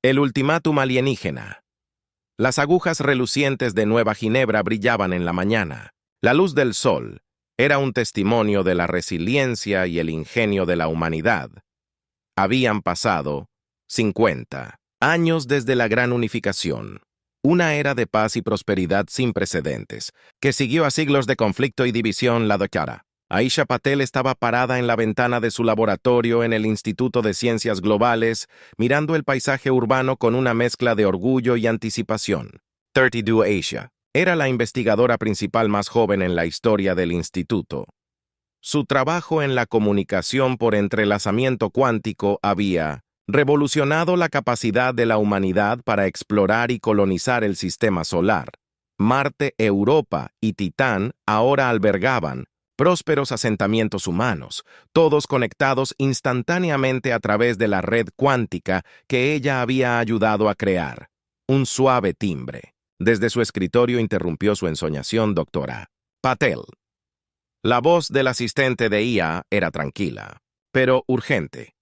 El ultimátum alienígena. Las agujas relucientes de Nueva Ginebra brillaban en la mañana. La luz del sol era un testimonio de la resiliencia y el ingenio de la humanidad. Habían pasado 50 años desde la gran unificación, una era de paz y prosperidad sin precedentes, que siguió a siglos de conflicto y división la década. Aisha Patel estaba parada en la ventana de su laboratorio en el Instituto de Ciencias Globales, mirando el paisaje urbano con una mezcla de orgullo y anticipación. 32 Aisha era la investigadora principal más joven en la historia del instituto. Su trabajo en la comunicación por entrelazamiento cuántico había revolucionado la capacidad de la humanidad para explorar y colonizar el sistema solar. Marte, Europa y Titán ahora albergaban prósperos asentamientos humanos, todos conectados instantáneamente a través de la red cuántica que ella había ayudado a crear. Un suave timbre. Desde su escritorio interrumpió su ensoñación, doctora Patel. La voz del asistente de IA era tranquila, pero urgente.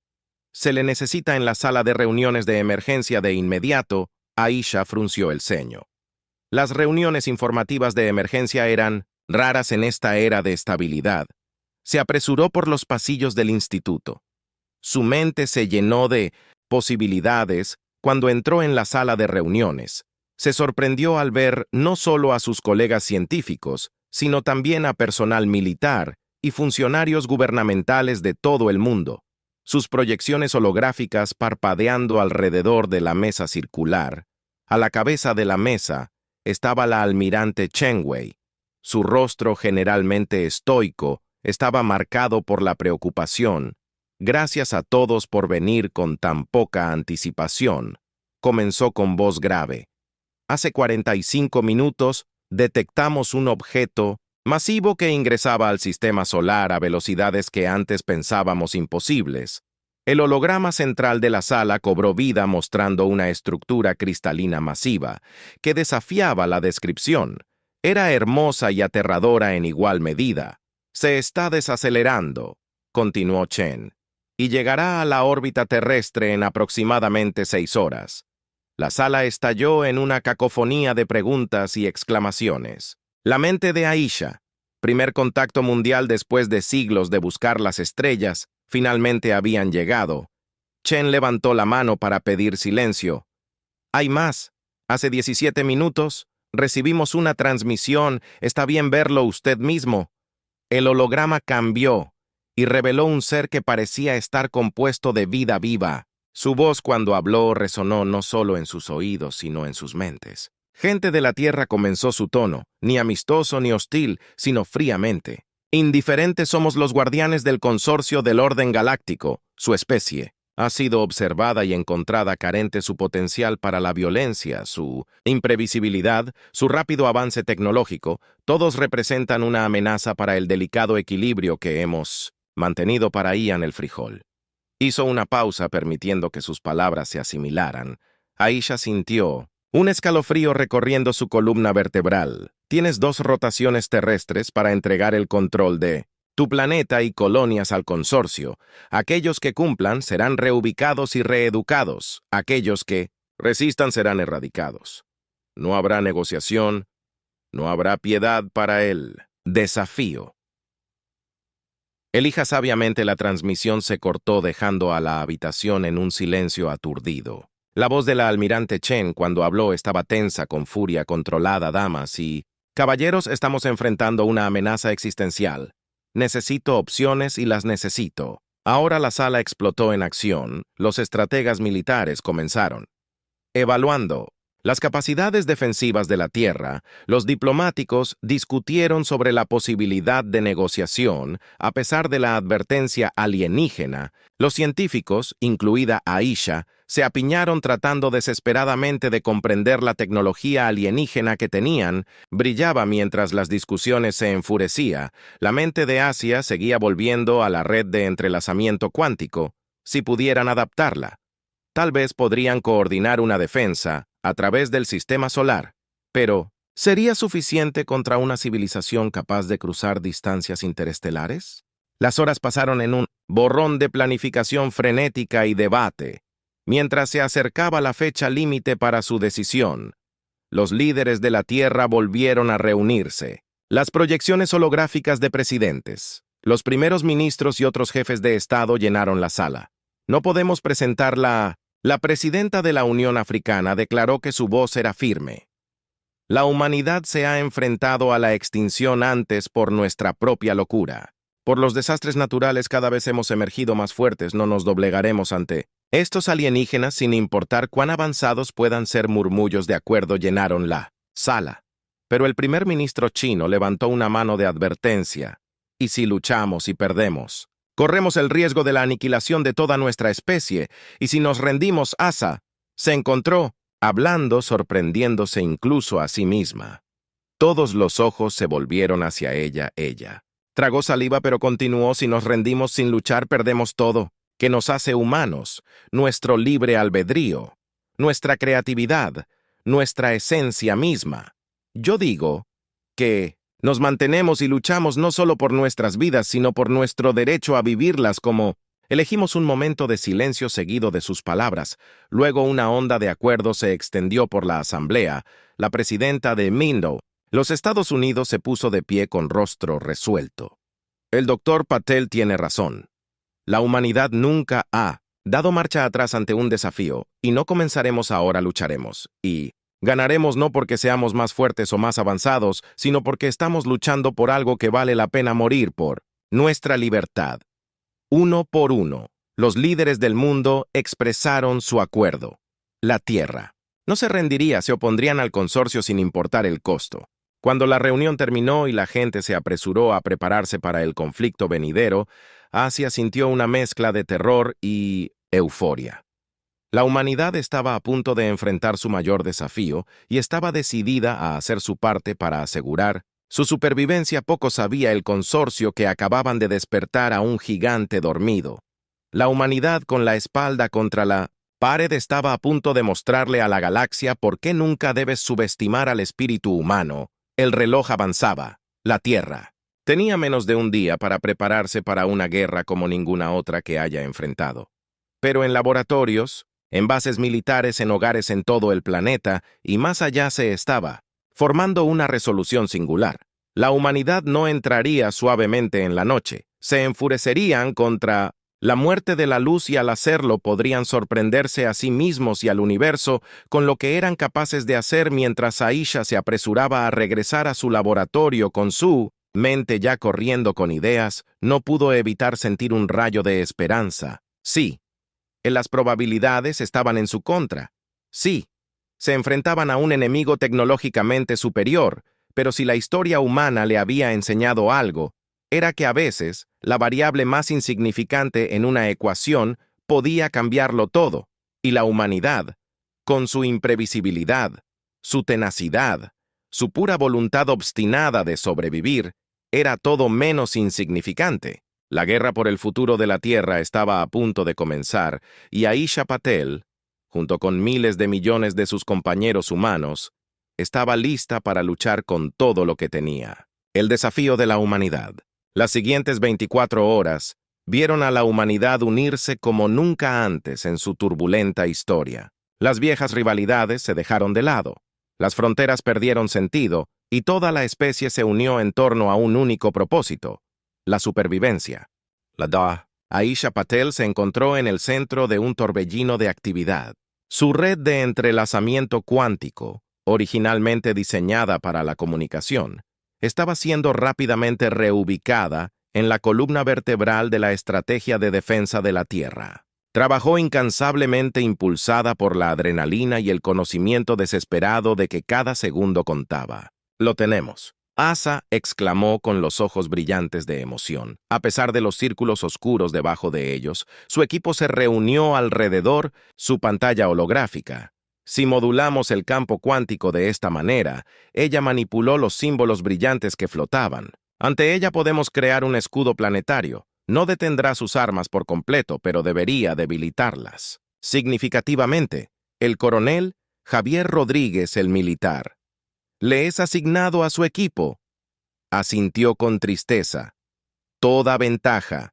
Se le necesita en la sala de reuniones de emergencia de inmediato. Aisha frunció el ceño. Las reuniones informativas de emergencia eran raras en esta era de estabilidad. Se apresuró por los pasillos del instituto. Su mente se llenó de posibilidades cuando entró en la sala de reuniones. Se sorprendió al ver no solo a sus colegas científicos, sino también a personal militar y funcionarios gubernamentales de todo el mundo. Sus proyecciones holográficas parpadeando alrededor de la mesa circular. A la cabeza de la mesa estaba la almirante Chen Wei. Su rostro generalmente estoico estaba marcado por la preocupación. Gracias a todos por venir con tan poca anticipación. Comenzó con voz grave. Hace 45 minutos detectamos un objeto masivo que ingresaba al sistema solar a velocidades que antes pensábamos imposibles. El holograma central de la sala cobró vida mostrando una estructura cristalina masiva que desafiaba la descripción. Era hermosa y aterradora en igual medida. Se está desacelerando, continuó Chen, y llegará a la órbita terrestre en aproximadamente 6 horas. La sala estalló en una cacofonía de preguntas y exclamaciones. La mente de Aisha, primer contacto mundial después de siglos de buscar las estrellas, finalmente habían llegado. Chen levantó la mano para pedir silencio. Hay más. Hace 17 minutos recibimos una transmisión. Está bien verlo usted mismo. El holograma cambió y reveló un ser que parecía estar compuesto de vida viva. Su voz cuando habló resonó no solo en sus oídos, sino en sus mentes. Gente de la Tierra comenzó su tono, ni amistoso ni hostil, sino fríamente. Indiferentes somos los guardianes del consorcio del orden galáctico. Su especie ha sido observada y encontrada carente su potencial para la violencia, su imprevisibilidad, su rápido avance tecnológico. Todos representan una amenaza para el delicado equilibrio que hemos mantenido para Ian el frijol. Hizo una pausa permitiendo que sus palabras se asimilaran. Aisha sintió un escalofrío recorriendo su columna vertebral. Tienes 2 rotaciones terrestres para entregar el control de tu planeta y colonias al consorcio. Aquellos que cumplan serán reubicados y reeducados. Aquellos que resistan serán erradicados. No habrá negociación, no habrá piedad para el desafío. Elija sabiamente. La transmisión se cortó dejando a la habitación en un silencio aturdido. La voz de la almirante Chen cuando habló estaba tensa con furia controlada. Damas y caballeros, estamos enfrentando una amenaza existencial. Necesito opciones y las necesito. Ahora la sala explotó en acción. Los estrategas militares comenzaron. Evaluando las capacidades defensivas de la Tierra, los diplomáticos discutieron sobre la posibilidad de negociación a pesar de la advertencia alienígena. Los científicos, incluida Aisha, se apiñaron tratando desesperadamente de comprender la tecnología alienígena que tenían. Brillaba mientras las discusiones se enfurecía. La mente de Asia seguía volviendo a la red de entrelazamiento cuántico. Si pudieran adaptarla, tal vez podrían coordinar una defensa a través del sistema solar. Pero, ¿sería suficiente contra una civilización capaz de cruzar distancias interestelares? Las horas pasaron en un borrón de planificación frenética y debate. Mientras se acercaba la fecha límite para su decisión, los líderes de la Tierra volvieron a reunirse. Las proyecciones holográficas de presidentes, los primeros ministros y otros jefes de Estado llenaron la sala. No podemos presentarla. La presidenta de la Unión Africana declaró que su voz era firme. La humanidad se ha enfrentado a la extinción antes por nuestra propia locura. Por los desastres naturales cada vez hemos emergido más fuertes, no nos doblegaremos ante estos alienígenas sin importar cuán avanzados puedan ser. Murmullos de acuerdo llenaron la sala. Pero el primer ministro chino levantó una mano de advertencia. ¿Y si luchamos y perdemos? Corremos el riesgo de la aniquilación de toda nuestra especie, y si nos rendimos, Asa se encontró hablando, sorprendiéndose incluso a sí misma. Todos los ojos se volvieron hacia ella. Tragó saliva, pero continuó: si nos rendimos sin luchar, perdemos todo, que nos hace humanos, nuestro libre albedrío, nuestra creatividad, nuestra esencia misma. Yo digo que nos mantenemos y luchamos no solo por nuestras vidas, sino por nuestro derecho a vivirlas como... Elegimos un momento de silencio seguido de sus palabras. Luego una onda de acuerdo se extendió por la asamblea. La presidenta de Mindo, los Estados Unidos, se puso de pie con rostro resuelto. El doctor Patel tiene razón. La humanidad nunca ha dado marcha atrás ante un desafío, y no comenzaremos ahora, lucharemos. Y ganaremos no porque seamos más fuertes o más avanzados, sino porque estamos luchando por algo que vale la pena morir por: nuestra libertad. Uno por uno, los líderes del mundo expresaron su acuerdo. La Tierra no se rendiría, se opondrían al consorcio sin importar el costo. Cuando la reunión terminó y la gente se apresuró a prepararse para el conflicto venidero, Asia sintió una mezcla de terror y euforia. La humanidad estaba a punto de enfrentar su mayor desafío y estaba decidida a hacer su parte para asegurar su supervivencia. Poco sabía el consorcio que acababan de despertar a un gigante dormido. La humanidad, con la espalda contra la pared, estaba a punto de mostrarle a la galaxia por qué nunca debes subestimar al espíritu humano. El reloj avanzaba. La Tierra tenía menos de un día para prepararse para una guerra como ninguna otra que haya enfrentado. Pero en laboratorios, en bases militares, en hogares en todo el planeta y más allá se estaba formando una resolución singular. La humanidad no entraría suavemente en la noche. Se enfurecerían contra la muerte de la luz y al hacerlo podrían sorprenderse a sí mismos y al universo con lo que eran capaces de hacer. Mientras Aisha se apresuraba a regresar a su laboratorio con su mente ya corriendo con ideas, no pudo evitar sentir un rayo de esperanza. Sí, las probabilidades estaban en su contra. Sí, se enfrentaban a un enemigo tecnológicamente superior, pero si la historia humana le había enseñado algo, era que a veces la variable más insignificante en una ecuación podía cambiarlo todo, y la humanidad, con su imprevisibilidad, su tenacidad, su pura voluntad obstinada de sobrevivir, era todo menos insignificante. La guerra por el futuro de la Tierra estaba a punto de comenzar, y Aisha Patel, junto con miles de millones de sus compañeros humanos, estaba lista para luchar con todo lo que tenía. El desafío de la humanidad. Las siguientes 24 horas vieron a la humanidad unirse como nunca antes en su turbulenta historia. Las viejas rivalidades se dejaron de lado, las fronteras perdieron sentido y toda la especie se unió en torno a un único propósito: la supervivencia. Aisha Patel se encontró en el centro de un torbellino de actividad. Su red de entrelazamiento cuántico, originalmente diseñada para la comunicación, estaba siendo rápidamente reubicada en la columna vertebral de la estrategia de defensa de la Tierra. Trabajó incansablemente, impulsada por la adrenalina y el conocimiento desesperado de que cada segundo contaba. Lo tenemos. Asa exclamó con los ojos brillantes de emoción. A pesar de los círculos oscuros debajo de ellos, su equipo se reunió alrededor su pantalla holográfica. Si modulamos el campo cuántico de esta manera, ella manipuló los símbolos brillantes que flotaban. Ante ella podemos crear un escudo planetario. No detendrá sus armas por completo, pero debería debilitarlas. Significativamente, el coronel Javier Rodríguez, el militar, le es asignado a su equipo. Asintió con tristeza. Toda ventaja,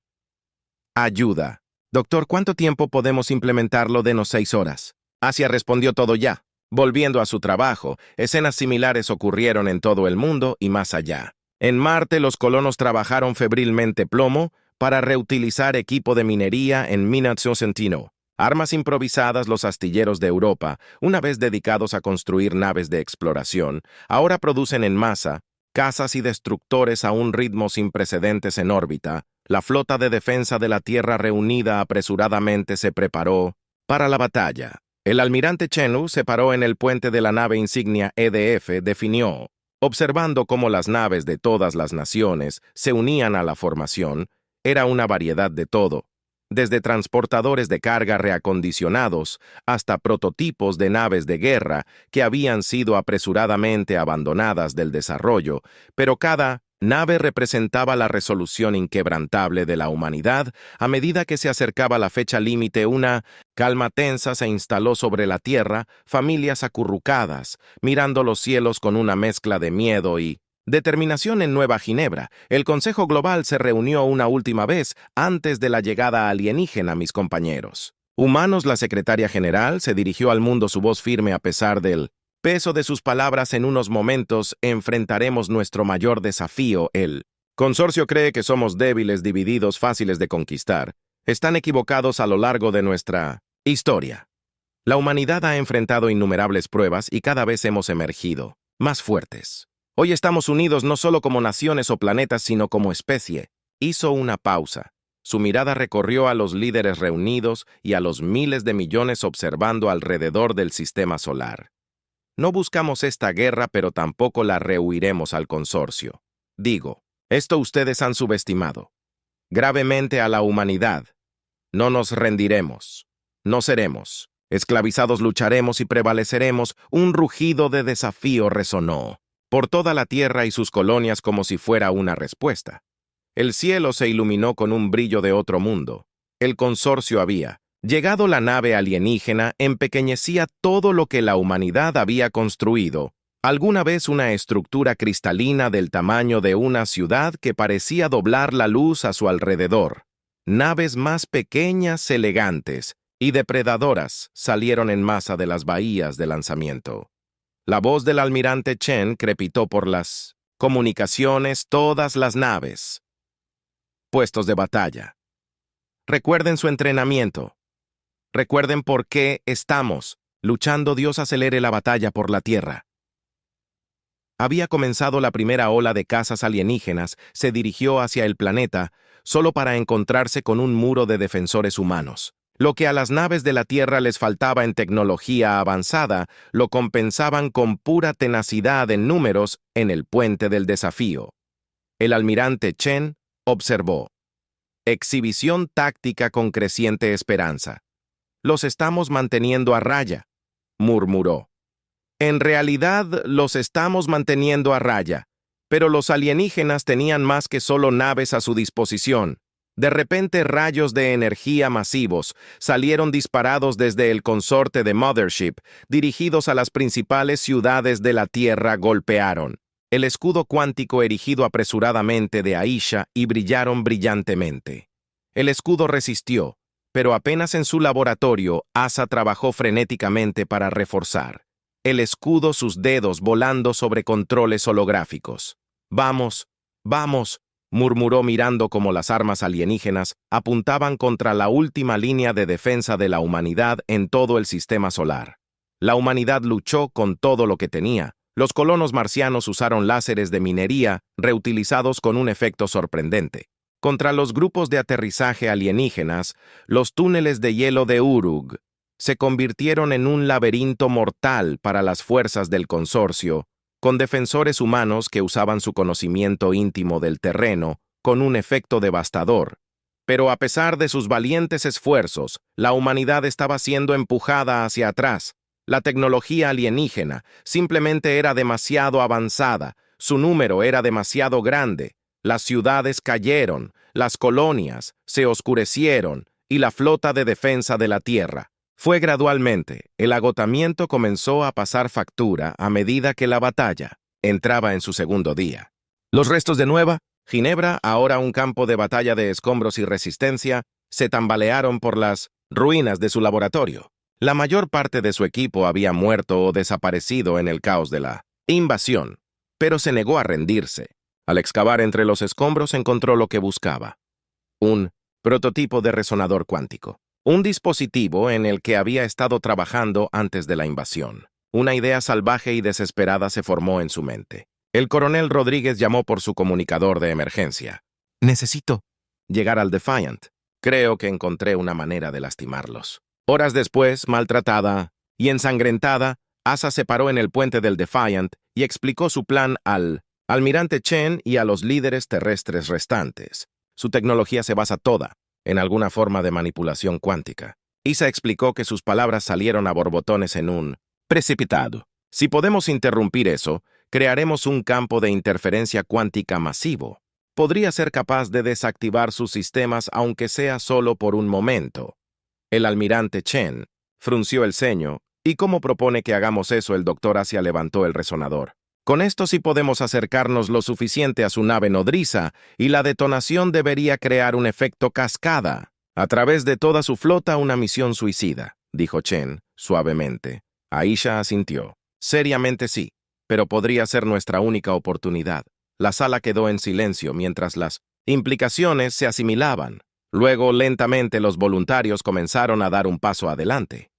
ayuda, Doctor, ¿cuánto tiempo podemos implementarlo? Denos 6 horas. Asia respondió todo ya. Volviendo a su trabajo, escenas similares ocurrieron en todo el mundo y más allá. En Marte, los colonos trabajaron febrilmente plomo para reutilizar equipo de minería en Minato Centino. Armas improvisadas, los astilleros de Europa, una vez dedicados a construir naves de exploración, ahora producen en masa cazas y destructores a un ritmo sin precedentes en órbita. La flota de defensa de la Tierra reunida apresuradamente se preparó para la batalla. El almirante Chenu se paró en el puente de la nave insignia EDF, definió, observando cómo las naves de todas las naciones se unían a la formación. Era una variedad de todo, desde transportadores de carga reacondicionados hasta prototipos de naves de guerra que habían sido apresuradamente abandonadas del desarrollo, pero cada nave representaba la resolución inquebrantable de la humanidad. A medida que se acercaba la fecha límite, una calma tensa se instaló sobre la Tierra, familias acurrucadas, mirando los cielos con una mezcla de miedo y determinación. En Nueva Ginebra, el Consejo Global se reunió una última vez antes de la llegada alienígena, mis compañeros. Humanos, la secretaria general se dirigió al mundo, su voz firme a pesar del peso de sus palabras. En unos momentos enfrentaremos nuestro mayor desafío. El consorcio cree que somos débiles, divididos, fáciles de conquistar. Están equivocados. A lo largo de nuestra historia, la humanidad ha enfrentado innumerables pruebas y cada vez hemos emergido más fuertes. Hoy estamos unidos no solo como naciones o planetas, sino como especie. Hizo una pausa. Su mirada recorrió a los líderes reunidos y a los miles de millones observando alrededor del sistema solar. No buscamos esta guerra, pero tampoco la rehuiremos al consorcio. Digo, esto ustedes han subestimado gravemente a la humanidad. No nos rendiremos. No seremos esclavizados, lucharemos y prevaleceremos. Un rugido de desafío resonó por toda la Tierra y sus colonias como si fuera una respuesta. El cielo se iluminó con un brillo de otro mundo. El consorcio había llegado. La nave alienígena empequeñecía todo lo que la humanidad había construido. Alguna vez una estructura cristalina del tamaño de una ciudad que parecía doblar la luz a su alrededor. Naves más pequeñas, elegantes y depredadoras salieron en masa de las bahías de lanzamiento. La voz del almirante Chen crepitó por las comunicaciones. Todas las naves. Puestos de batalla. Recuerden su entrenamiento. Recuerden por qué estamos luchando. Dios acelere la batalla por la Tierra. Había comenzado la primera ola de cazas alienígenas. Se dirigió hacia el planeta solo para encontrarse con un muro de defensores humanos. Lo que a las naves de la Tierra les faltaba en tecnología avanzada, lo compensaban con pura tenacidad en números en el puente del desafío. El almirante Chen observó. Exhibición táctica con creciente esperanza. Los estamos manteniendo a raya, murmuró. En realidad, los estamos manteniendo a raya, pero los alienígenas tenían más que solo naves a su disposición. De repente, rayos de energía masivos salieron disparados desde el consorte de Mothership, dirigidos a las principales ciudades de la Tierra. Golpearon el escudo cuántico erigido apresuradamente de Aisha y brillaron brillantemente. El escudo resistió, pero apenas en su laboratorio, Asa trabajó frenéticamente para reforzar el escudo, sus dedos volando sobre controles holográficos. «Vamos, vamos», murmuró mirando cómo las armas alienígenas apuntaban contra la última línea de defensa de la humanidad en todo el sistema solar. La humanidad luchó con todo lo que tenía. Los colonos marcianos usaron láseres de minería reutilizados con un efecto sorprendente. Contra los grupos de aterrizaje alienígenas, los túneles de hielo de Uruk se convirtieron en un laberinto mortal para las fuerzas del consorcio, con defensores humanos que usaban su conocimiento íntimo del terreno con un efecto devastador. Pero a pesar de sus valientes esfuerzos, la humanidad estaba siendo empujada hacia atrás. La tecnología alienígena simplemente era demasiado avanzada, su número era demasiado grande. Las ciudades cayeron, las colonias se oscurecieron y la flota de defensa de la Tierra. Fue gradualmente. El agotamiento comenzó a pasar factura a medida que la batalla entraba en su segundo día. Los restos de Nueva Ginebra, ahora un campo de batalla de escombros y resistencia, se tambalearon por las ruinas de su laboratorio. La mayor parte de su equipo había muerto o desaparecido en el caos de la invasión, pero se negó a rendirse. Al excavar entre los escombros encontró lo que buscaba: un prototipo de resonador cuántico, un dispositivo en el que había estado trabajando antes de la invasión. Una idea salvaje y desesperada se formó en su mente. El coronel Rodríguez llamó por su comunicador de emergencia. «Necesito llegar al Defiant. Creo que encontré una manera de lastimarlos». Horas después, maltratada y ensangrentada, Asa se paró en el puente del Defiant y explicó su plan al almirante Chen y a los líderes terrestres restantes. Su tecnología se basa toda en alguna forma de manipulación cuántica. Isa explicó que sus palabras salieron a borbotones en un precipitado. Si podemos interrumpir eso, crearemos un campo de interferencia cuántica masivo. Podría ser capaz de desactivar sus sistemas aunque sea solo por un momento. El almirante Chen frunció el ceño. ¿Y cómo propone que hagamos eso? El doctor Asia levantó el resonador. Con esto sí podemos acercarnos lo suficiente a su nave nodriza y la detonación debería crear un efecto cascada. A través de toda su flota una misión suicida, dijo Chen, suavemente. Aisha asintió. Seriamente sí, pero podría ser nuestra única oportunidad. La sala quedó en silencio mientras las implicaciones se asimilaban. Luego, lentamente, los voluntarios comenzaron a dar un paso adelante.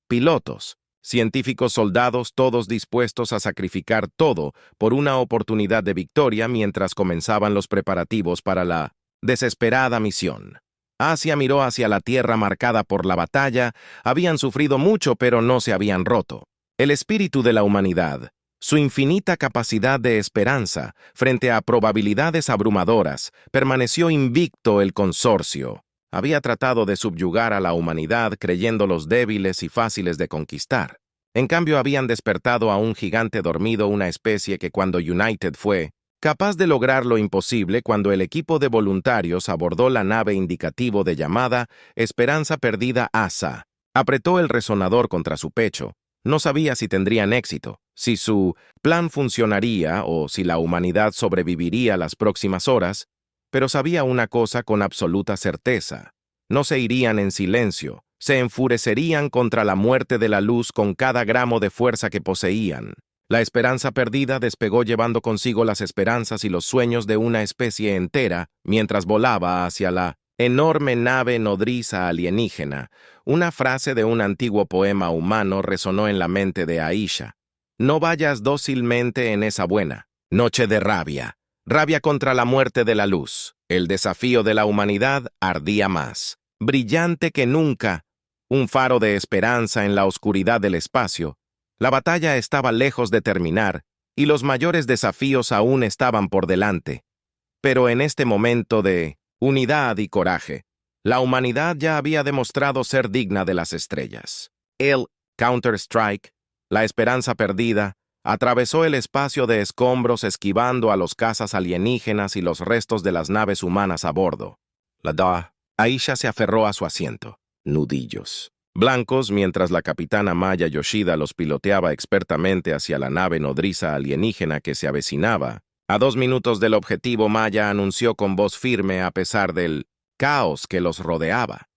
Pilotos, científicos, soldados, todos dispuestos a sacrificar todo por una oportunidad de victoria mientras comenzaban los preparativos para la desesperada misión. Asia miró hacia la tierra marcada por la batalla. Habían sufrido mucho, pero no se habían roto. El espíritu de la humanidad, su infinita capacidad de esperanza frente a probabilidades abrumadoras, permaneció invicto. El consorcio había tratado de subyugar a la humanidad creyéndolos débiles y fáciles de conquistar. En cambio, habían despertado a un gigante dormido, una especie que cuando United fue capaz de lograr lo imposible cuando el equipo de voluntarios abordó la nave indicativo de llamada Esperanza Perdida Asa. Apretó el resonador contra su pecho. No sabía si tendrían éxito, si su plan funcionaría o si la humanidad sobreviviría las próximas horas, pero sabía una cosa con absoluta certeza: no se irían en silencio, se enfurecerían contra la muerte de la luz con cada gramo de fuerza que poseían. La esperanza perdida despegó llevando consigo las esperanzas y los sueños de una especie entera mientras volaba hacia la enorme nave nodriza alienígena. Una frase de un antiguo poema humano resonó en la mente de Aisha. No vayas dócilmente en esa buena noche de rabia. Rabia contra la muerte de la luz. El desafío de la humanidad ardía más, brillante que nunca, un faro de esperanza en la oscuridad del espacio. La batalla estaba lejos de terminar y los mayores desafíos aún estaban por delante. Pero en este momento de unidad y coraje, la humanidad ya había demostrado ser digna de las estrellas. El Counter-Strike, la esperanza perdida, atravesó el espacio de escombros esquivando a los cazas alienígenas y los restos de las naves humanas a bordo. Aisha se aferró a su asiento. Nudillos blancos mientras la capitana Maya Yoshida los piloteaba expertamente hacia la nave nodriza alienígena que se avecinaba. A 2 minutos del objetivo, Maya anunció con voz firme a pesar del caos que los rodeaba.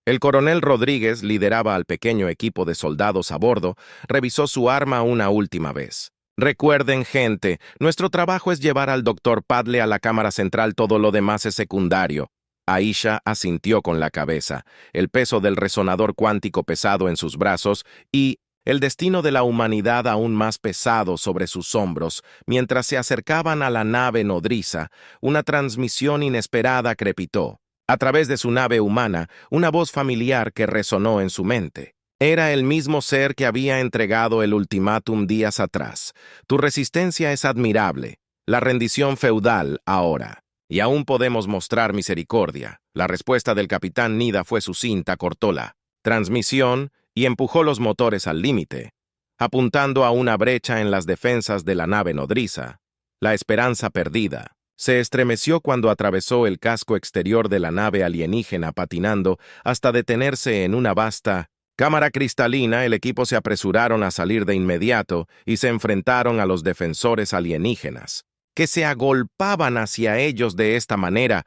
El coronel Rodríguez lideraba al pequeño equipo de soldados a bordo. Revisó su arma una última vez. Recuerden, gente, nuestro trabajo es llevar al Dr. Padle a la cámara central, todo lo demás es secundario. Aisha asintió con la cabeza, el peso del resonador cuántico pesado en sus brazos y el destino de la humanidad aún más pesado sobre sus hombros. Mientras se acercaban a la nave nodriza, una transmisión inesperada crepitó. A través de su nave humana, una voz familiar que resonó en su mente. Era el mismo ser que había entregado el ultimátum días atrás. Tu resistencia es admirable. La rendición feudal ahora. Y aún podemos mostrar misericordia. La respuesta del capitán Nida fue sucinta, cortó la transmisión y empujó los motores al límite, apuntando a una brecha en las defensas de la nave nodriza. La esperanza perdida se estremeció cuando atravesó el casco exterior de la nave alienígena patinando hasta detenerse en una vasta cámara cristalina. El equipo se apresuraron a salir de inmediato y se enfrentaron a los defensores alienígenas, que se agolpaban hacia ellos de esta manera.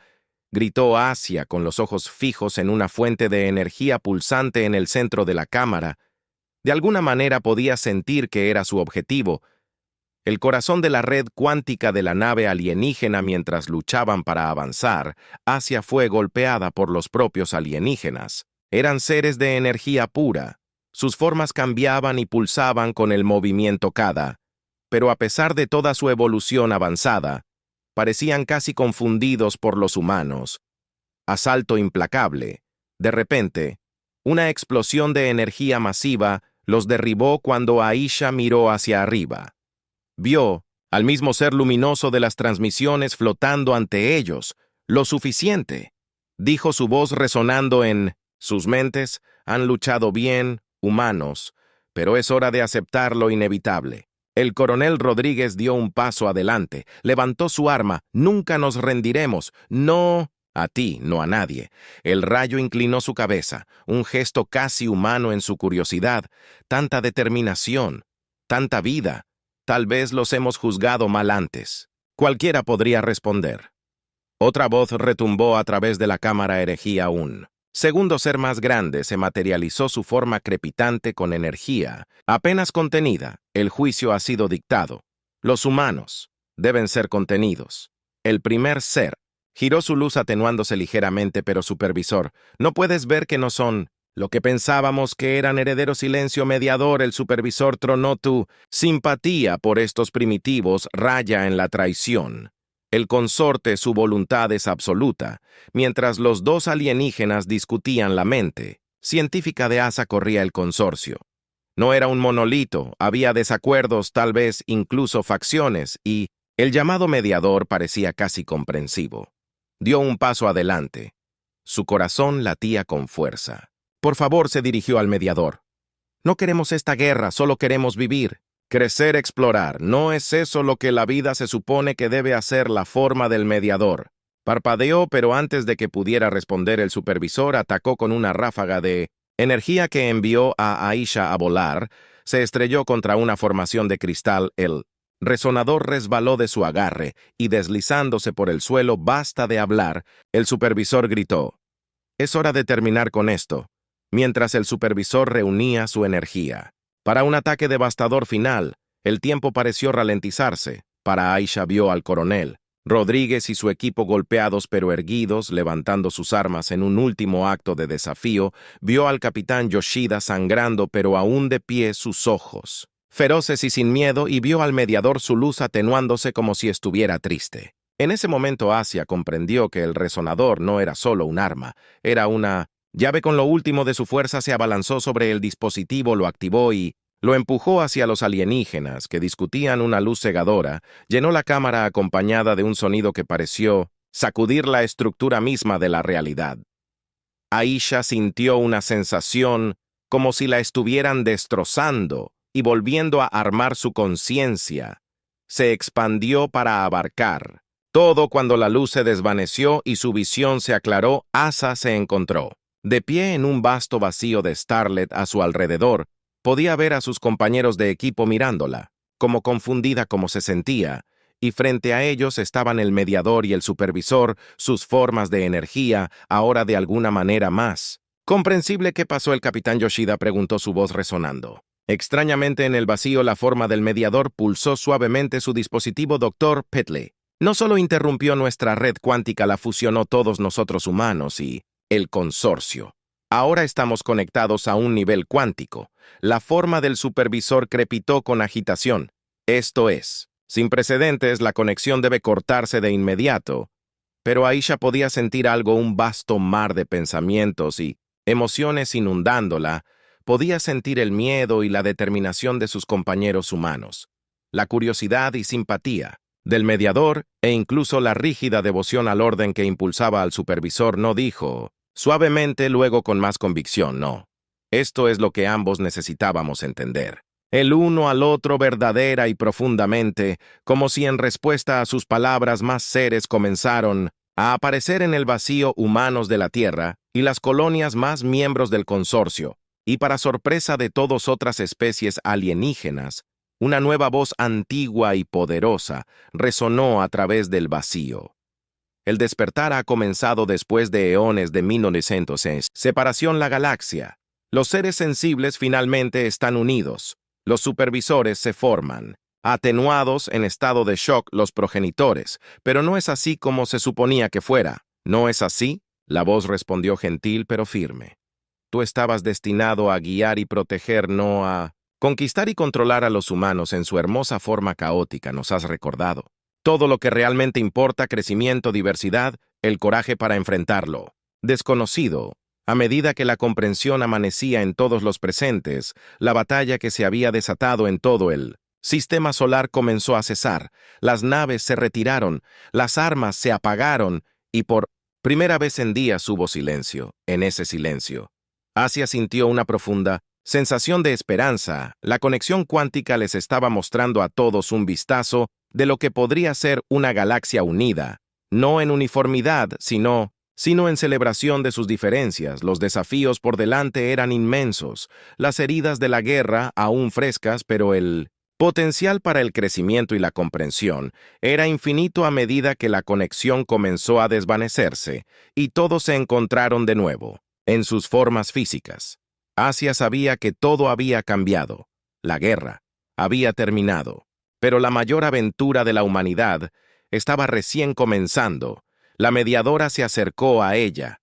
gritó Asia con los ojos fijos en una fuente de energía pulsante en el centro de la cámara. De alguna manera podía sentir que era su objetivo, el corazón de la red cuántica de la nave alienígena. Mientras luchaban para avanzar, Asia fue golpeada por los propios alienígenas. Eran seres de energía pura. Sus formas cambiaban y pulsaban con el movimiento cada, pero a pesar de toda su evolución avanzada, parecían casi confundidos por los humanos. Asalto implacable. De repente, una explosión de energía masiva los derribó cuando Aisha miró hacia arriba. Vio al mismo ser luminoso de las transmisiones flotando ante ellos, lo suficiente. Dijo su voz resonando en sus mentes: han luchado bien, humanos, pero es hora de aceptar lo inevitable. El coronel Rodríguez dio un paso adelante, levantó su arma. Nunca nos rendiremos, no a ti, no a nadie. El rayo inclinó su cabeza, un gesto casi humano en su curiosidad. Tanta determinación, tanta vida. Tal vez los hemos juzgado mal antes. Cualquiera podría responder. Otra voz retumbó a través de la cámara herejía. Un segundo ser más grande se materializó, su forma crepitante con energía apenas contenida. El juicio ha sido dictado. Los humanos deben ser contenidos. El primer ser giró su luz atenuándose ligeramente, pero supervisor, ¿no puedes ver que no son lo que pensábamos que eran? Heredero, silencio, mediador. El supervisor tronó. Tu simpatía por estos primitivos raya en la traición. El consorte, su voluntad es absoluta. Mientras los dos alienígenas discutían, la mente científica de Asa corría el consorcio. No era un monolito, había desacuerdos, tal vez incluso facciones, y el llamado mediador parecía casi comprensivo. Dio un paso adelante. Su corazón latía con fuerza. Por favor, se dirigió al mediador. No queremos esta guerra, solo queremos vivir. Crecer, explorar. ¿No es eso lo que la vida se supone que debe hacer? La forma del mediador. Parpadeó, pero antes de que pudiera responder, el supervisor atacó con una ráfaga de energía que envió a Aisha a volar. Se estrelló contra una formación de cristal. El resonador resbaló de su agarre y, deslizándose por el suelo, basta de hablar, el supervisor gritó. Es hora de terminar con esto. Mientras el supervisor reunía su energía para un ataque devastador final, el tiempo pareció ralentizarse. Para Aisha, vio al coronel Rodríguez y su equipo golpeados pero erguidos, levantando sus armas en un último acto de desafío. Vio al capitán Yoshida sangrando pero aún de pie, sus ojos feroces y sin miedo, y vio al mediador, su luz atenuándose como si estuviera triste. En ese momento Asia comprendió que el resonador no era solo un arma, era una llave. Con lo último de su fuerza se abalanzó sobre el dispositivo, lo activó y lo empujó hacia los alienígenas, que discutían. Una luz cegadora llenó la cámara, acompañada de un sonido que pareció sacudir la estructura misma de la realidad. Aisha sintió una sensación como si la estuvieran destrozando y volviendo a armar su conciencia. Se expandió para abarcar todo. Cuando la luz se desvaneció y su visión se aclaró, Asa se encontró de pie en un vasto vacío de Starlet. A su alrededor podía ver a sus compañeros de equipo mirándola, como confundida como se sentía, y frente a ellos estaban el mediador y el supervisor, sus formas de energía, ahora de alguna manera más comprensible. ¿Qué pasó? El capitán Yoshida preguntó, su voz resonando. Extrañamente en el vacío, la forma del mediador pulsó suavemente su dispositivo. Dr. Petley no solo interrumpió nuestra red cuántica, la fusionó todos nosotros humanos y el consorcio. Ahora estamos conectados a un nivel cuántico. La forma del supervisor crepitó con agitación. Esto es sin precedentes, la conexión debe cortarse de inmediato. Pero Aisha podía sentir algo, un vasto mar de pensamientos y emociones inundándola. Podía sentir el miedo y la determinación de sus compañeros humanos, la curiosidad y simpatía del mediador, e incluso la rígida devoción al orden que impulsaba al supervisor. No, dijo suavemente, luego con más convicción, no. Esto es lo que ambos necesitábamos entender, el uno al otro verdadera y profundamente, como si en respuesta a sus palabras más seres comenzaron a aparecer en el vacío humanos de la Tierra y las colonias más miembros del consorcio. Y para sorpresa de todos, otras especies alienígenas, una nueva voz antigua y poderosa resonó a través del vacío. El despertar ha comenzado después de eones de 1906. Separación la galaxia. Los seres sensibles finalmente están unidos. Los supervisores se forman. Atenuados en estado de shock los progenitores, pero no es así como se suponía que fuera. ¿No es así? La voz respondió gentil pero firme. Tú estabas destinado a guiar y proteger, no a conquistar y controlar a los humanos en su hermosa forma caótica, nos has recordado. Todo lo que realmente importa, crecimiento, diversidad, el coraje para enfrentarlo. Desconocido, a medida que la comprensión amanecía en todos los presentes, la batalla que se había desatado en todo el sistema solar comenzó a cesar, las naves se retiraron, las armas se apagaron y por primera vez en días hubo silencio. En ese silencio, Asia sintió una profunda sensación de esperanza. La conexión cuántica les estaba mostrando a todos un vistazo de lo que podría ser una galaxia unida, no en uniformidad, sino en celebración de sus diferencias. Los desafíos por delante eran inmensos, las heridas de la guerra aún frescas, pero el potencial para el crecimiento y la comprensión era infinito a medida que la conexión comenzó a desvanecerse y todos se encontraron de nuevo, en sus formas físicas. Asia sabía que todo había cambiado. La guerra había terminado, pero la mayor aventura de la humanidad estaba recién comenzando. La mediadora se acercó a ella.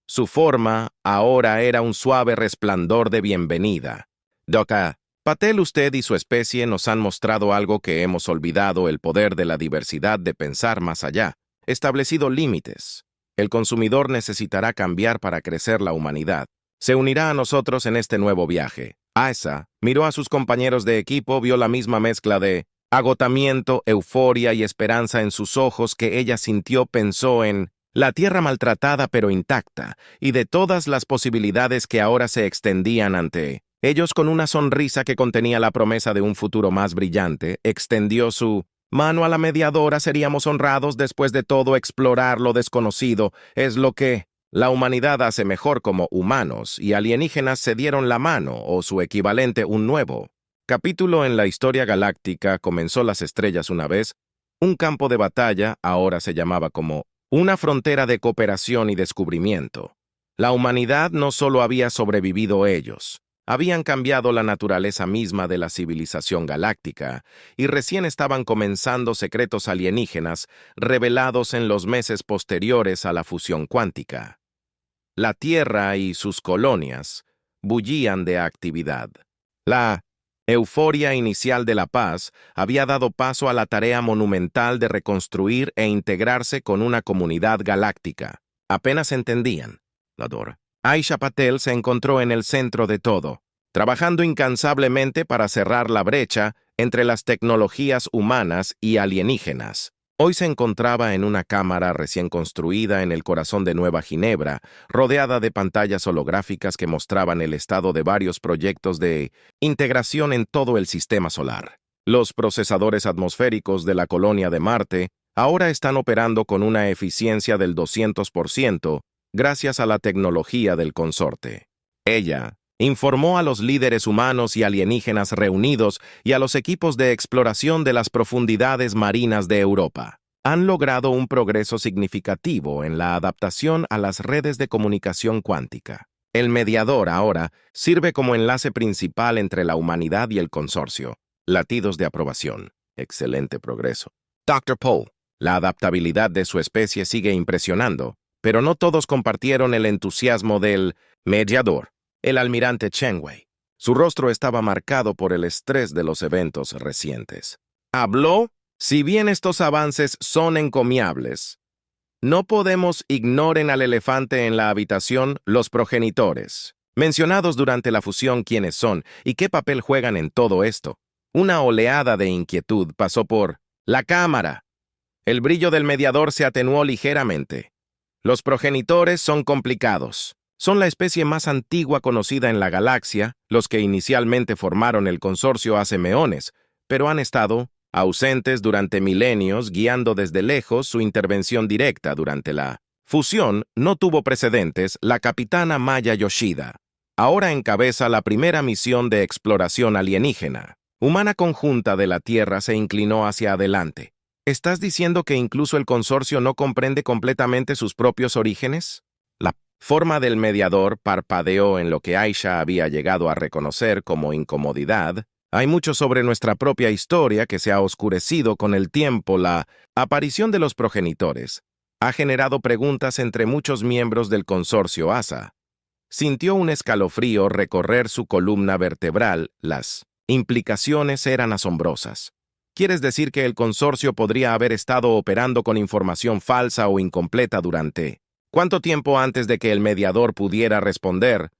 Su forma ahora era un suave resplandor de bienvenida. Dr. Patel, usted y su especie nos han mostrado algo que hemos olvidado: el poder de la diversidad de pensar más allá, establecido límites. El consumidor necesitará cambiar para crecer la humanidad. Se unirá a nosotros en este nuevo viaje. Asa miró a sus compañeros de equipo, vio la misma mezcla de agotamiento, euforia y esperanza en sus ojos que ella sintió. Pensó en la tierra maltratada pero intacta y de todas las posibilidades que ahora se extendían ante ellos. Con una sonrisa que contenía la promesa de un futuro más brillante, extendió su mano a la mediadora. Seríamos honrados. Después de todo, explorar lo desconocido es lo que la humanidad hace mejor. Como humanos y alienígenas se dieron la mano, o su equivalente, un nuevo capítulo en la historia galáctica. Comenzó las estrellas una vez, un campo de batalla, ahora se llamaba como una frontera de cooperación y descubrimiento. La humanidad no solo había sobrevivido, ellos habían cambiado la naturaleza misma de la civilización galáctica y recién estaban comenzando secretos alienígenas revelados en los meses posteriores a la fusión cuántica. La Tierra y sus colonias bullían de actividad. La euforia inicial de la paz había dado paso a la tarea monumental de reconstruir e integrarse con una comunidad galáctica. Apenas entendían. Aisha Patel se encontró en el centro de todo, trabajando incansablemente para cerrar la brecha entre las tecnologías humanas y alienígenas. Hoy se encontraba en una cámara recién construida en el corazón de Nueva Ginebra, rodeada de pantallas holográficas que mostraban el estado de varios proyectos de integración en todo el sistema solar. Los procesadores atmosféricos de la colonia de Marte ahora están operando con una eficiencia del 200%, gracias a la tecnología del consorte. Ella informó a los líderes humanos y alienígenas reunidos y a los equipos de exploración de las profundidades marinas de Europa. Han logrado un progreso significativo en la adaptación a las redes de comunicación cuántica. El mediador ahora sirve como enlace principal entre la humanidad y el consorcio. Latidos de aprobación. Excelente progreso. Dr. Poe, la adaptabilidad de su especie sigue impresionando, pero no todos compartieron el entusiasmo del mediador. El almirante Chen Wei. Su rostro estaba marcado por el estrés de los eventos recientes. Habló: si bien estos avances son encomiables, no podemos ignorar al elefante en la habitación, los progenitores mencionados durante la fusión. ¿Quiénes son y qué papel juegan en todo esto? Una oleada de inquietud pasó por la cámara. El brillo del mediador se atenuó ligeramente. Los progenitores son complicados. Son la especie más antigua conocida en la galaxia, los que inicialmente formaron el consorcio hace eones, pero han estado ausentes durante milenios, guiando desde lejos. Su intervención directa durante la fusión no tuvo precedentes. La capitana Maya Yoshida ahora encabeza la primera misión de exploración alienígena humana conjunta de la Tierra. Se inclinó hacia adelante. ¿Estás diciendo que incluso el consorcio no comprende completamente sus propios orígenes? La forma del mediador parpadeó en lo que Aisha había llegado a reconocer como incomodidad. Hay mucho sobre nuestra propia historia que se ha oscurecido con el tiempo. La aparición de los progenitores ha generado preguntas entre muchos miembros del consorcio ASA. Sintió un escalofrío recorrer su columna vertebral. Las implicaciones eran asombrosas. ¿Quieres decir que el consorcio podría haber estado operando con información falsa o incompleta durante cuánto tiempo antes de que el mediador pudiera responder?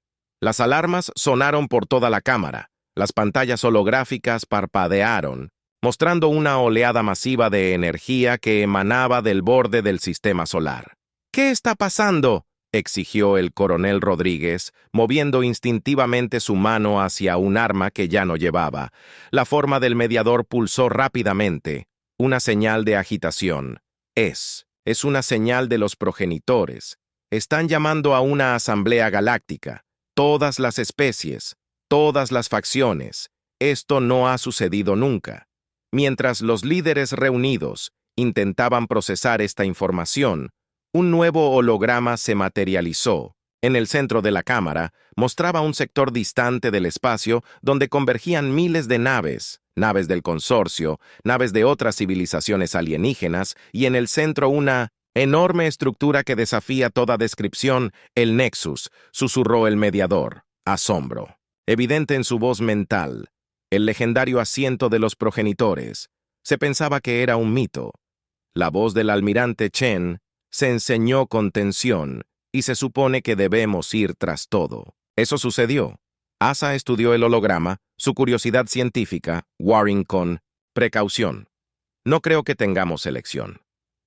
Las alarmas sonaron por toda la cámara. Las pantallas holográficas parpadearon, mostrando una oleada masiva de energía que emanaba del borde del sistema solar. ¿Qué está pasando?, exigió el coronel Rodríguez, moviendo instintivamente su mano hacia un arma que ya no llevaba. La forma del mediador pulsó rápidamente, una señal de agitación. Es una señal de los progenitores. Están llamando a una asamblea galáctica. Todas las especies, todas las facciones. Esto no ha sucedido nunca. Mientras los líderes reunidos intentaban procesar esta información, un nuevo holograma se materializó. En el centro de la cámara mostraba un sector distante del espacio donde convergían miles de naves, naves del consorcio, naves de otras civilizaciones alienígenas, y en el centro una enorme estructura que desafía toda descripción, el Nexus, susurró el mediador. Asombro, evidente en su voz mental. El legendario asiento de los progenitores. Se pensaba que era un mito. La voz del almirante Chen se enseñó con tensión, y se supone que debemos ir tras todo. Eso sucedió. Asa estudió el holograma, su curiosidad científica, Warring con precaución. No creo que tengamos elección.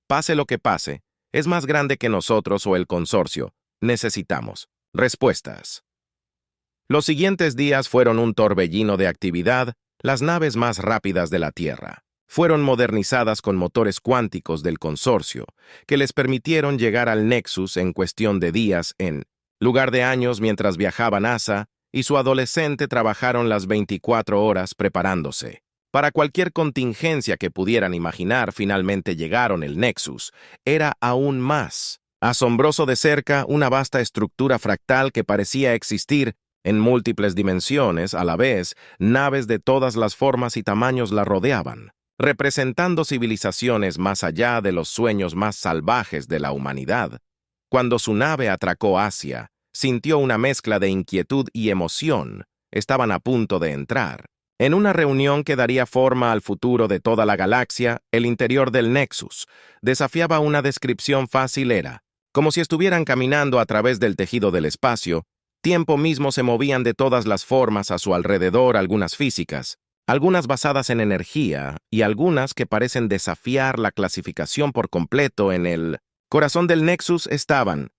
Pase lo que pase, es más grande que nosotros o el consorcio. Necesitamos respuestas. Los siguientes días fueron un torbellino de actividad, las naves más rápidas de la Tierra. Fueron modernizadas con motores cuánticos del consorcio, que les permitieron llegar al Nexus en cuestión de días en lugar de años mientras viajaban Asa y su adolescente trabajaron las 24 horas preparándose. Para cualquier contingencia que pudieran imaginar, finalmente llegaron el Nexus. Era aún más asombroso de cerca, una vasta estructura fractal que parecía existir en múltiples dimensiones a la vez. Naves de todas las formas y tamaños la rodeaban, representando civilizaciones más allá de los sueños más salvajes de la humanidad. Cuando su nave atracó Asia, sintió una mezcla de inquietud y emoción. Estaban a punto de entrar en una reunión que daría forma al futuro de toda la galaxia. El interior del Nexus desafiaba una descripción fácil. Era como si estuvieran caminando a través del tejido del espacio. Tiempo mismo se movían de todas las formas a su alrededor, algunas físicas, algunas basadas en energía y algunas que parecen desafiar la clasificación por completo. En el corazón del Nexus estaban.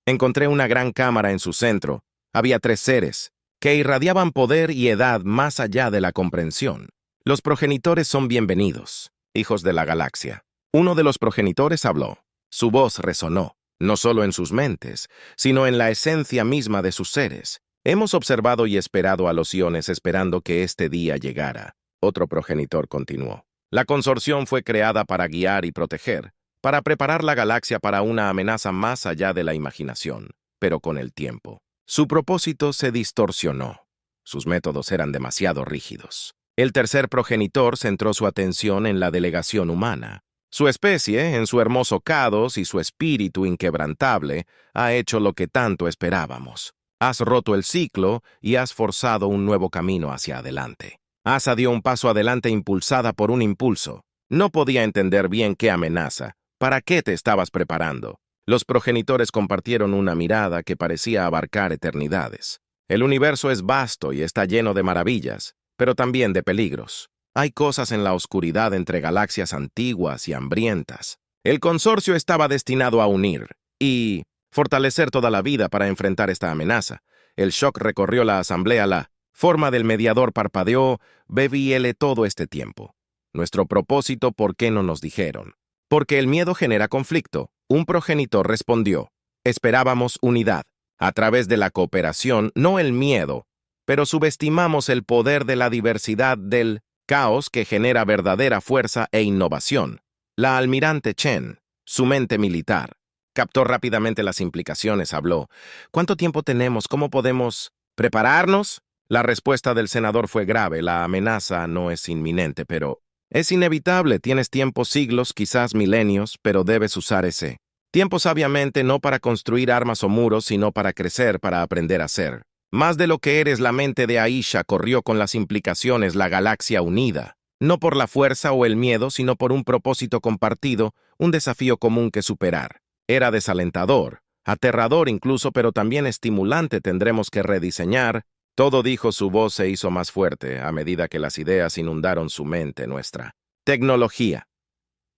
Encontré una gran cámara en su centro. Había 3 seres que irradiaban poder y edad más allá de la comprensión. Los progenitores son bienvenidos, hijos de la galaxia. Uno de los progenitores habló. Su voz resonó, no solo en sus mentes, sino en la esencia misma de sus seres. Hemos observado y esperado a los iones esperando que este día llegara. Otro progenitor continuó. La consorción fue creada para guiar y proteger, para preparar la galaxia para una amenaza más allá de la imaginación. Pero con el tiempo, su propósito se distorsionó. Sus métodos eran demasiado rígidos. El tercer progenitor centró su atención en la delegación humana. Su especie, en su hermoso K2 y su espíritu inquebrantable, ha hecho lo que tanto esperábamos. Has roto el ciclo y has forzado un nuevo camino hacia adelante. Asa dio un paso adelante impulsada por un impulso. No podía entender bien qué amenaza. ¿Para qué te estabas preparando? Los progenitores compartieron una mirada que parecía abarcar eternidades. El universo es vasto y está lleno de maravillas, pero también de peligros. Hay cosas en la oscuridad entre galaxias antiguas y hambrientas. El consorcio estaba destinado a unir y fortalecer toda la vida para enfrentar esta amenaza. El shock recorrió la asamblea, la forma del mediador parpadeó. Bebiele todo este tiempo. Nuestro propósito, ¿por qué no nos dijeron? Porque el miedo genera conflicto. Un progenitor respondió. Esperábamos unidad. A través de la cooperación, no el miedo, pero subestimamos el poder de la diversidad del caos que genera verdadera fuerza e innovación. La almirante Chen, su mente militar, captó rápidamente las implicaciones, habló. ¿Cuánto tiempo tenemos? ¿Cómo podemos prepararnos? La respuesta del senador fue grave. La amenaza no es inminente, pero es inevitable. Tienes tiempo, siglos, quizás milenios, pero debes usar ese tiempo sabiamente, no para construir armas o muros, sino para crecer, para aprender a ser. Más de lo que eres, la mente de Aisha corrió con las implicaciones, la galaxia unida. No por la fuerza o el miedo, sino por un propósito compartido, un desafío común que superar. Era desalentador, aterrador incluso, pero también estimulante. Tendremos que rediseñar. Todo dijo, su voz se hizo más fuerte a medida que las ideas inundaron su mente, nuestra tecnología,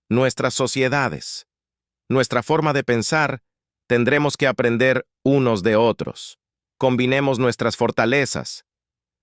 nuestras sociedades, nuestra forma de pensar. Tendremos que aprender unos de otros. Combinemos nuestras fortalezas.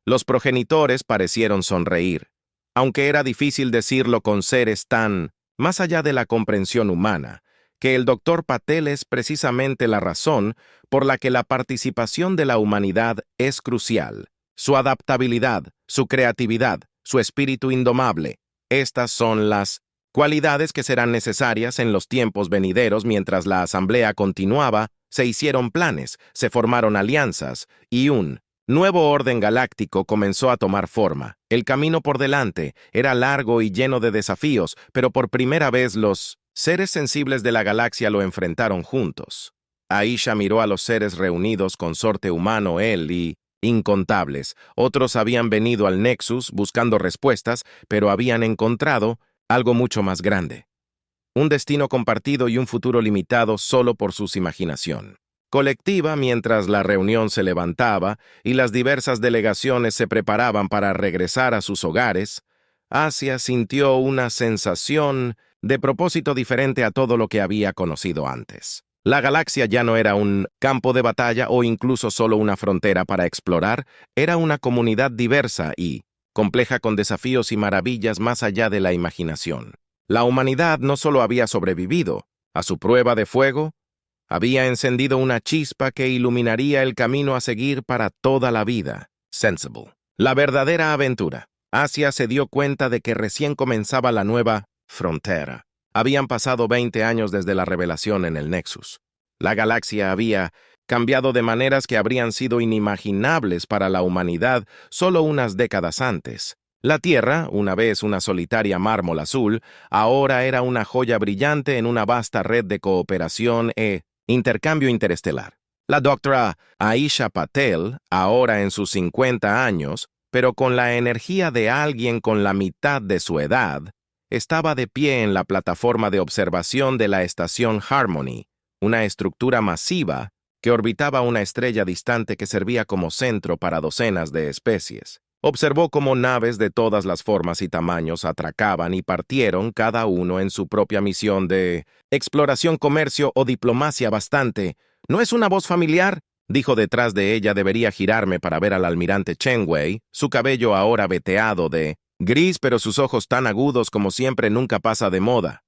Los progenitores parecieron sonreír, aunque era difícil decirlo con seres tan más allá de la comprensión humana, que el Dr. Patel es precisamente la razón por la que la participación de la humanidad es crucial. Su adaptabilidad, su creatividad, su espíritu indomable. Estas son las cualidades que serán necesarias en los tiempos venideros. Mientras la asamblea continuaba, se hicieron planes, se formaron alianzas, y un nuevo orden galáctico comenzó a tomar forma. El camino por delante era largo y lleno de desafíos, pero por primera vez los seres sensibles de la galaxia lo enfrentaron juntos. Aisha miró a los seres reunidos, consorte humano, él y incontables. Otros habían venido al Nexus buscando respuestas, pero habían encontrado algo mucho más grande. Un destino compartido y un futuro limitado solo por su imaginación colectiva. Mientras la reunión se levantaba y las diversas delegaciones se preparaban para regresar a sus hogares, Asia sintió una sensación de propósito diferente a todo lo que había conocido antes. La galaxia ya no era un campo de batalla o incluso solo una frontera para explorar, era una comunidad diversa y compleja con desafíos y maravillas más allá de la imaginación. La humanidad no solo había sobrevivido a su prueba de fuego, había encendido una chispa que iluminaría el camino a seguir para toda la vida. Sensible. La verdadera aventura. Asia se dio cuenta de que recién comenzaba la nueva frontera. Habían pasado 20 años desde la revelación en el Nexus. La galaxia había cambiado de maneras que habrían sido inimaginables para la humanidad solo unas décadas antes. La Tierra, una vez una solitaria mármol azul, ahora era una joya brillante en una vasta red de cooperación e intercambio interestelar. La doctora Aisha Patel, ahora en sus 50 años, pero con la energía de alguien con la mitad de su edad, estaba de pie en la plataforma de observación de la estación Harmony, una estructura masiva que orbitaba una estrella distante que servía como centro para docenas de especies. Observó cómo naves de todas las formas y tamaños atracaban y partieron, cada uno en su propia misión de exploración, comercio o diplomacia. Bastante. ¿No es una voz familiar?, dijo detrás de ella. Debería girarme para ver al almirante Chen Wei, su cabello ahora veteado de gris, pero sus ojos tan agudos como siempre. Nunca pasa de moda.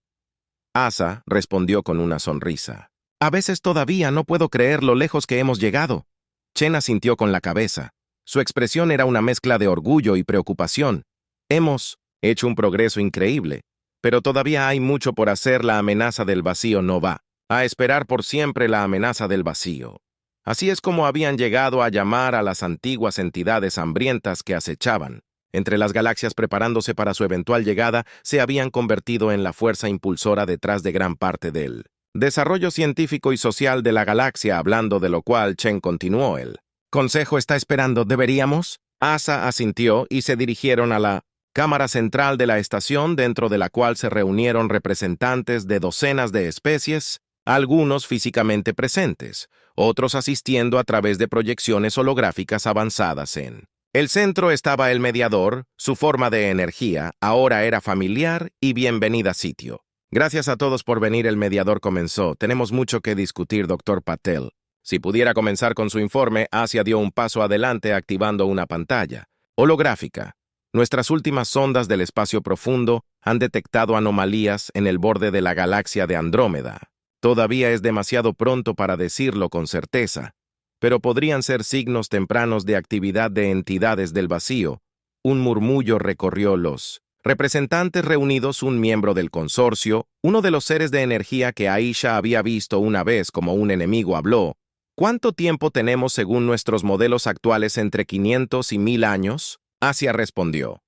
Asa respondió con una sonrisa. A veces todavía no puedo creer lo lejos que hemos llegado. Chen asintió con la cabeza. Su expresión era una mezcla de orgullo y preocupación. Hemos hecho un progreso increíble, pero todavía hay mucho por hacer. La amenaza del vacío no va a esperar por siempre. La amenaza del vacío. Así es como habían llegado a llamar a las antiguas entidades hambrientas que acechaban entre las galaxias preparándose para su eventual llegada. Se habían convertido en la fuerza impulsora detrás de gran parte del desarrollo científico y social de la galaxia, hablando de lo cual Chen continuó. El Consejo está esperando. ¿Deberíamos? Asa asintió y se dirigieron a la cámara central de la estación, dentro de la cual se reunieron representantes de docenas de especies, algunos físicamente presentes, otros asistiendo a través de proyecciones holográficas avanzadas. En el centro estaba el mediador. Su forma de energía ahora era familiar y bienvenida sitio. Gracias a todos por venir. El mediador comenzó. Tenemos mucho que discutir, Dr. Patel. Si pudiera comenzar con su informe. Asia dio un paso adelante activando una pantalla holográfica. Nuestras últimas sondas del espacio profundo han detectado anomalías en el borde de la galaxia de Andrómeda. Todavía es demasiado pronto para decirlo con certeza, pero podrían ser signos tempranos de actividad de entidades del vacío. Un murmullo recorrió los Representantes reunidos, un miembro del consorcio, uno de los seres de energía que Aisha había visto una vez como un enemigo, habló. ¿Cuánto tiempo tenemos según nuestros modelos actuales entre 500 y 1000 años? Asia respondió.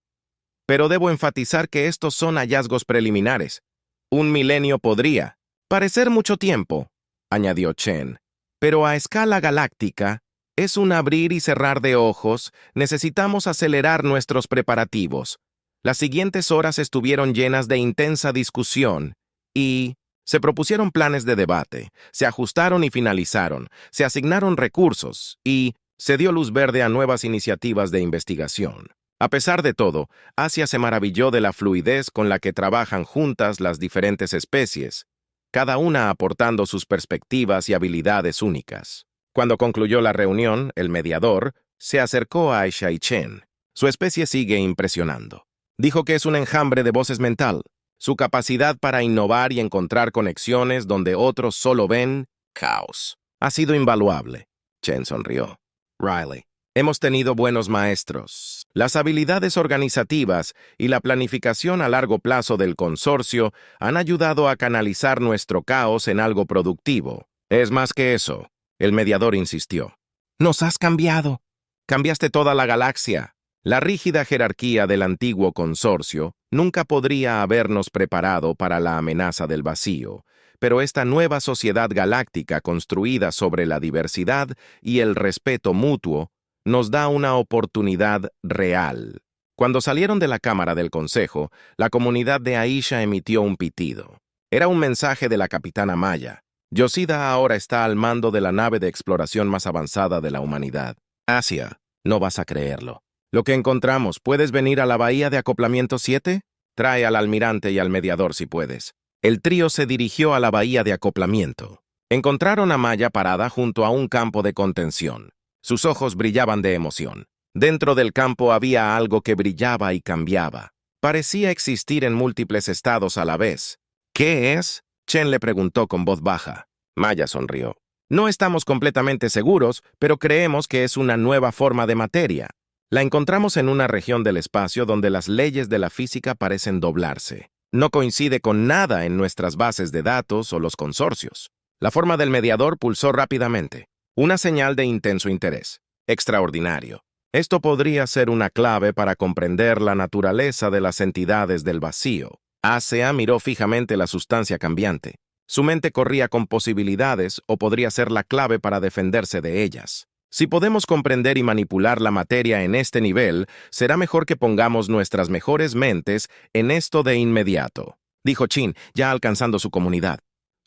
Pero debo enfatizar que estos son hallazgos preliminares. Un milenio podría parecer mucho tiempo, añadió Chen. Pero a escala galáctica, es un abrir y cerrar de ojos, necesitamos acelerar nuestros preparativos. Las siguientes horas estuvieron llenas de intensa discusión y se propusieron planes de debate, se ajustaron y finalizaron, se asignaron recursos y se dio luz verde a nuevas iniciativas de investigación. A pesar de todo, Asia se maravilló de la fluidez con la que trabajan juntas las diferentes especies, cada una aportando sus perspectivas y habilidades únicas. Cuando concluyó la reunión, el mediador se acercó a Aisha y Chen. Su especie sigue impresionando. Dijo que es un enjambre de voces mental. Su capacidad para innovar y encontrar conexiones donde otros solo ven caos ha sido invaluable. Chen sonrió. Riley, hemos tenido buenos maestros. Las habilidades organizativas y la planificación a largo plazo del consorcio han ayudado a canalizar nuestro caos en algo productivo. Es más que eso, el mediador insistió. Nos has cambiado. Cambiaste toda la galaxia. La rígida jerarquía del antiguo consorcio nunca podría habernos preparado para la amenaza del vacío, pero esta nueva sociedad galáctica construida sobre la diversidad y el respeto mutuo nos da una oportunidad real. Cuando salieron de la cámara del consejo, la comunidad de Aisha emitió un pitido. Era un mensaje de la capitana Maya. Yosida ahora está al mando de la nave de exploración más avanzada de la humanidad. Asia, no vas a creerlo. Lo que encontramos, ¿puedes venir a la bahía de acoplamiento 7? Trae al almirante y al mediador si puedes. El trío se dirigió a la bahía de acoplamiento. Encontraron a Maya parada junto a un campo de contención. Sus ojos brillaban de emoción. Dentro del campo había algo que brillaba y cambiaba. Parecía existir en múltiples estados a la vez. ¿Qué es? Chen le preguntó con voz baja. Maya sonrió. No estamos completamente seguros, pero creemos que es una nueva forma de materia. La encontramos en una región del espacio donde las leyes de la física parecen doblarse. No coincide con nada en nuestras bases de datos o los consorcios. La forma del mediador pulsó rápidamente. Una señal de intenso interés. Extraordinario. Esto podría ser una clave para comprender la naturaleza de las entidades del vacío. Asia miró fijamente la sustancia cambiante. Su mente corría con posibilidades o podría ser la clave para defenderse de ellas. Si podemos comprender y manipular la materia en este nivel, será mejor que pongamos nuestras mejores mentes en esto de inmediato, dijo Chin, ya alcanzando su comunidad.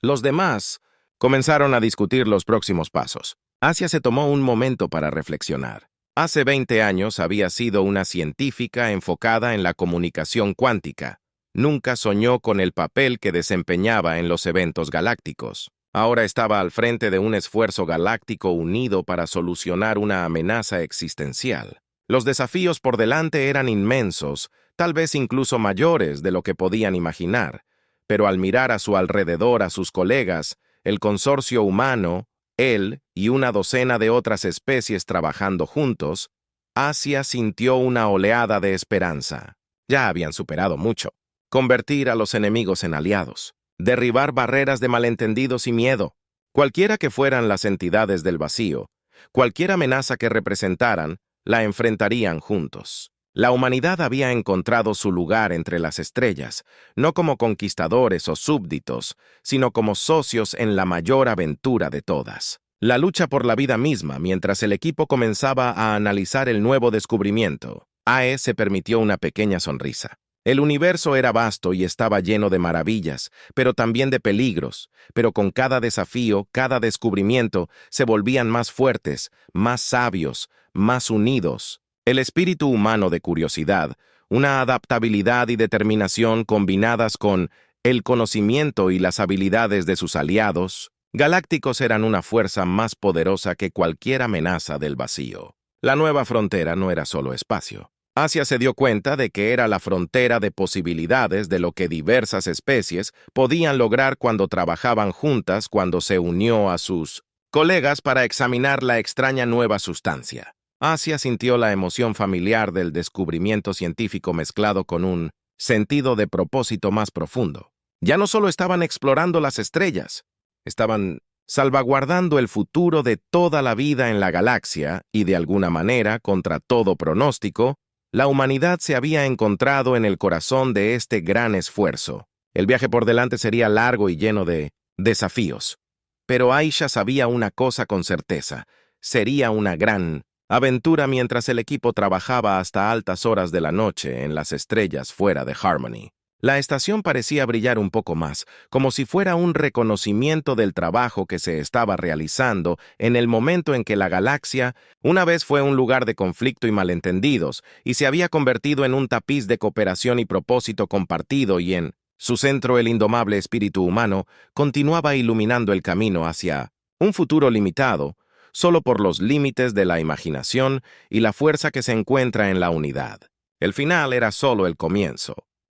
Los demás comenzaron a discutir los próximos pasos. Asia se tomó un momento para reflexionar. Hace 20 años había sido una científica enfocada en la comunicación cuántica. Nunca soñó con el papel que desempeñaba en los eventos galácticos. Ahora estaba al frente de un esfuerzo galáctico unido para solucionar una amenaza existencial. Los desafíos por delante eran inmensos, tal vez incluso mayores de lo que podían imaginar, pero al mirar a su alrededor a sus colegas, el consorcio humano, él y una docena de otras especies trabajando juntos, Asia sintió una oleada de esperanza. Ya habían superado mucho. Convertir a los enemigos en aliados. Derribar barreras de malentendidos y miedo. Cualquiera que fueran las entidades del vacío, cualquier amenaza que representaran, la enfrentarían juntos. La humanidad había encontrado su lugar entre las estrellas, no como conquistadores o súbditos, sino como socios en la mayor aventura de todas. La lucha por la vida misma mientras el equipo comenzaba a analizar el nuevo descubrimiento. Ae se permitió una pequeña sonrisa. El universo era vasto y estaba lleno de maravillas, pero también de peligros, pero con cada desafío, cada descubrimiento, se volvían más fuertes, más sabios, más unidos. El espíritu humano de curiosidad, una adaptabilidad y determinación combinadas con el conocimiento y las habilidades de sus aliados, galácticos eran una fuerza más poderosa que cualquier amenaza del vacío. La nueva frontera no era solo espacio. Asia se dio cuenta de que era la frontera de posibilidades de lo que diversas especies podían lograr cuando trabajaban juntas cuando se unió a sus colegas para examinar la extraña nueva sustancia. Asia sintió la emoción familiar del descubrimiento científico mezclado con un sentido de propósito más profundo. Ya no solo estaban explorando las estrellas, estaban salvaguardando el futuro de toda la vida en la galaxia y de alguna manera, contra todo pronóstico, la humanidad se había encontrado en el corazón de este gran esfuerzo. El viaje por delante sería largo y lleno de desafíos. Pero Aisha sabía una cosa con certeza: sería una gran aventura mientras el equipo trabajaba hasta altas horas de la noche en las estrellas fuera de Harmony. La estación parecía brillar un poco más, como si fuera un reconocimiento del trabajo que se estaba realizando en el momento en que la galaxia una vez fue un lugar de conflicto y malentendidos, y se había convertido en un tapiz de cooperación y propósito compartido, y en su centro el indomable espíritu humano continuaba iluminando el camino hacia un futuro limitado, solo por los límites de la imaginación y la fuerza que se encuentra en la unidad. El final era solo el comienzo.